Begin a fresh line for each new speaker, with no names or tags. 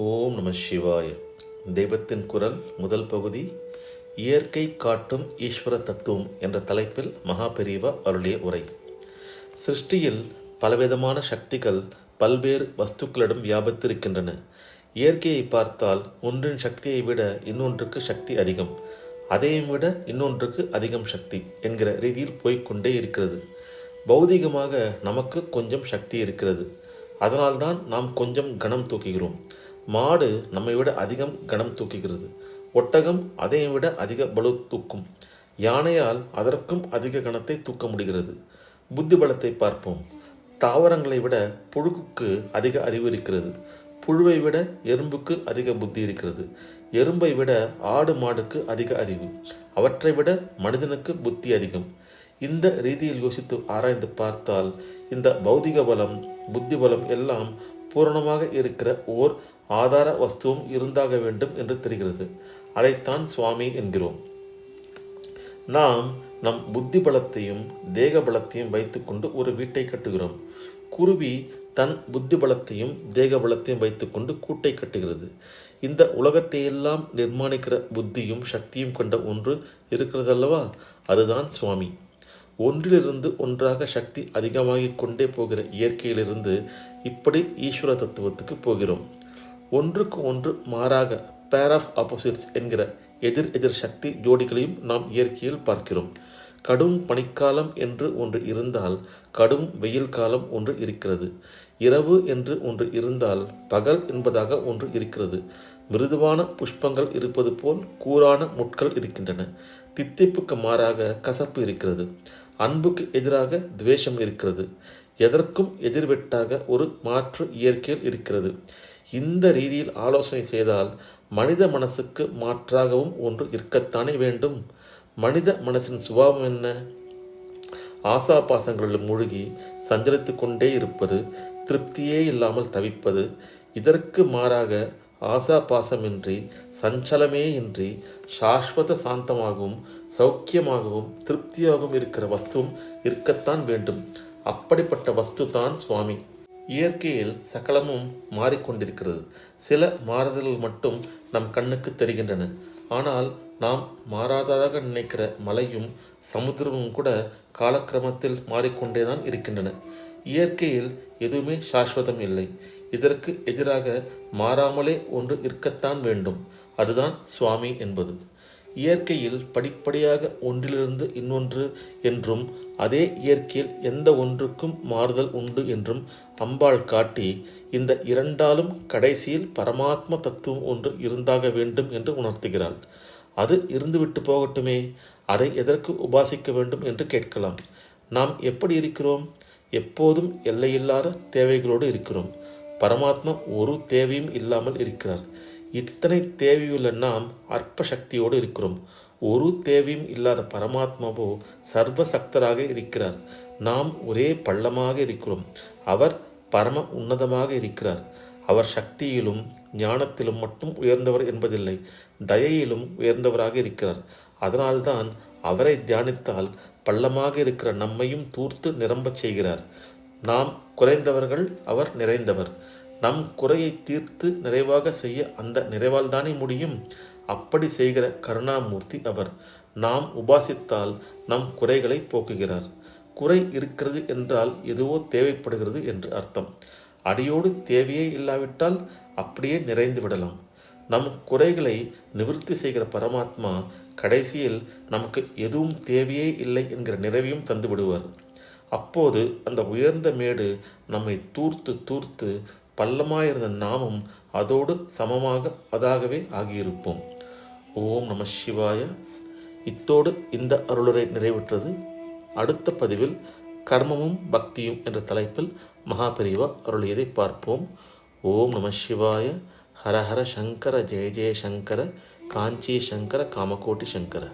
ஓம் நம சிவாய. தெய்வத்தின் குரல் முதல் பகுதி, இயற்கை காட்டும் ஈஸ்வர தத்துவம் என்ற தலைப்பில் மகாபெரிவா அருளிய உரை. சிருஷ்டியில் பலவிதமான சக்திகள் பல்வேறு வஸ்துக்களிடம் வியாபித்திருக்கின்றன. இயற்கையை பார்த்தால் ஒன்றின் சக்தியை விட இன்னொன்றுக்கு சக்தி அதிகம், அதையும் விட இன்னொன்றுக்கு அதிகம் சக்தி என்கிற ரீதியில் போய்கொண்டே இருக்கிறது. பௌதிகமாக நமக்கு கொஞ்சம் சக்தி இருக்கிறது, அதனால்தான் நாம் கொஞ்சம் கனம் தூக்குகிறோம். மாடு நம்மை விட அதிகம் கனம் தூக்குகிறது. ஒட்டகம் அதை விட அதிக பளு தூக்கும். யானையால் அதற்கும் அதிக கணத்தை தூக்க முடிகிறது. புத்தி பலத்தை பார்ப்போம். தாவரங்களை விட புழுவுக்கு அதிக அறிவு இருக்கிறது. புழுவை விட எறும்புக்கு அதிக புத்தி இருக்கிறது. எறும்பை விட ஆடு மாடுக்கு அதிக அறிவு. அவற்றை விட மனிதனுக்கு புத்தி அதிகம். இந்த ரீதியில் யோசித்து ஆராய்ந்து பார்த்தால் இந்த பௌதிக பலம், புத்தி பலம் எல்லாம் பூரணமாக இருக்கிற ஓர் ஆதார வஸ்துவும் இருந்தாக வேண்டும் என்று தெரிகிறது. அதைத்தான் சுவாமி என்கிறோம். நாம் நம் புத்தி பலத்தையும் தேக பலத்தையும் வைத்துக்கொண்டு ஒரு வீட்டை கட்டுகிறோம். குருவி தன் புத்தி பலத்தையும் தேக பலத்தையும் வைத்துக்கொண்டு கூட்டை கட்டுகிறது. இந்த உலகத்தையெல்லாம் நிர்மாணிக்கிற புத்தியும் சக்தியும் கொண்ட ஒன்று இருக்கிறதல்லவா, அதுதான் சுவாமி. ஒன்றிலிருந்து ஒன்றாக சக்தி அதிகமாகிக் கொண்டே போகிற இயற்கையிலிருந்து இப்படி ஈஸ்வர தத்துவத்துக்கு போகிறோம். ஒன்றுக்கு ஒன்று மாறாக பேர் ஆஃப் ஆப்போசிட்ஸ் என்கிற எதிர் எதிர் சக்தி ஜோடிகளையும் நாம் இயற்கையில் பார்க்கிறோம். கடும் பனிக்காலம் என்று ஒன்று இருந்தால் கடும் வெயில் காலம் ஒன்று இருக்கிறது. இரவு என்று ஒன்று இருந்தால் பகல் என்பதாக ஒன்று இருக்கிறது. மிருதுவான புஷ்பங்கள் இருப்பது போல் கூரான முட்கள் இருக்கின்றன. தித்திப்புக்கு மாறாக கசப்பு இருக்கிறது. அன்புக்கு எதிராக துவேஷம் இருக்கிறது. எதற்கும் எதிர்வெட்டாக ஒரு மாற்று இயற்கையில் இருக்கிறது. இந்த ரீதியில் ஆலோசனை செய்தால் மனித மனசுக்கு மாற்றாகவும் ஒன்று இருக்கத்தானே வேண்டும். மனித மனசின் சுபாவம் என்ன? ஆசாபாசங்களில் மூழ்கி சஞ்சரித்து கொண்டே இருப்பது, திருப்தியே இல்லாமல் தவிப்பது. இதற்கு மாறாக ஆசாபாசமின்றி, சஞ்சலமே இன்றி, சாஸ்வத சாந்தமாகவும் சௌக்கியமாகவும் திருப்தியாகவும் இருக்கிற வஸ்துவும் இருக்கத்தான் வேண்டும். அப்படிப்பட்ட வஸ்து தான் சுவாமி. இயற்கையில் சகலமும் மாறிக்கொண்டிருக்கிறது. சில மாறுதல்கள் மட்டும் நம் கண்ணுக்கு தெரிகின்றன. ஆனால் நாம் மாறாததாக நினைக்கிற மலையும் சமுத்திரமும் கூட காலக்கிரமத்தில் மாறிக்கொண்டேதான் இருக்கின்றன. இயற்கையில் எதுவுமே சாஸ்வதம் இல்லை. இதற்கு எதிராக மாறாமலே ஒன்று இருக்கத்தான் வேண்டும். அதுதான் சுவாமி என்பது. இயற்கையில் படிப்படியாக ஒன்றிலிருந்து இன்னொன்று என்றும், அதே இயற்கையில் எந்த ஒன்றுக்கும் மாறுதல் உண்டு என்றும் அம்பாள் காட்டி, இந்த இரண்டாலும் கடைசியில் பரமாத்ம தத்துவம் ஒன்று இருந்தாக வேண்டும் என்று உணர்த்துகிறாள். அது இருந்துவிட்டு போகட்டுமே, அதை எதற்கு உபாசிக்க வேண்டும் என்று கேட்கலாம். நாம் எப்படி இருக்கிறோம்? எப்போதும் எல்லையில்லாத தேவைகளோடு இருக்கிறோம். பரமாத்மா ஒரு தேவையும் இல்லாமல் இருக்கிறார். இத்தனை தேவையுள்ள நாம் அற்ப சக்தியோடு இருக்கிறோம். ஒரு தேவையும் இல்லாத பரமாத்மாவோ சர்வசக்தராக இருக்கிறார். நாம் ஒரே பள்ளமாக இருக்கிறோம். அவர் பரம உன்னதமாக இருக்கிறார். அவர் சக்தியிலும் ஞானத்திலும் மட்டும் உயர்ந்தவர் என்பதில்லை, தயையிலும் உயர்ந்தவராக இருக்கிறார். அதனால்தான் அவரை தியானித்தால் பள்ளமாக இருக்கிற நம்மையும் தூர்த்து நிரம்பச் செய்கிறார். நாம் குறைந்தவர்கள், அவர் நிறைந்தவர். நம் குறையை தீர்த்து நிறைவாக செய்ய அந்த நிறைவால் தானே முடியும். அப்படி செய்கிற கருணாமூர்த்தி அவர். நாம் உபாசித்தால் நம் குறைகளை போக்குகிறார். குறை இருக்கிறது என்றால் எதுவோ தேவைப்படுகிறது என்று அர்த்தம். அடியோடு தேவையே இல்லாவிட்டால் அப்படியே நிறைந்து விடலாம். நம் குறைகளை நிவர்த்தி செய்கிற பரமாத்மா கடைசியில் நமக்கு எதுவும் தேவையே இல்லை என்கிற நிறைவையும் தந்து விடுவார். அப்போது அந்த உயர்ந்த மேடு நம்மை தூர்த்து தூர்த்து பள்ளமாயிருந்த நாமும் அதோடு சமமாக அதாகவே ஆகியிருப்போம். ஓம் நம சிவாய. இத்தோடு இந்த அருளுரை நிறைவுற்றது. அடுத்த பதிவில் கர்மமும் பக்தியும் என்ற தலைப்பில் மகாபெரிவா அருளியதை பார்ப்போம். ஓம் நம சிவாய. ஹரஹர சங்கர ஜெய ஜெய சங்கர. காஞ்சி சங்கர காமகோட்டி சங்கர.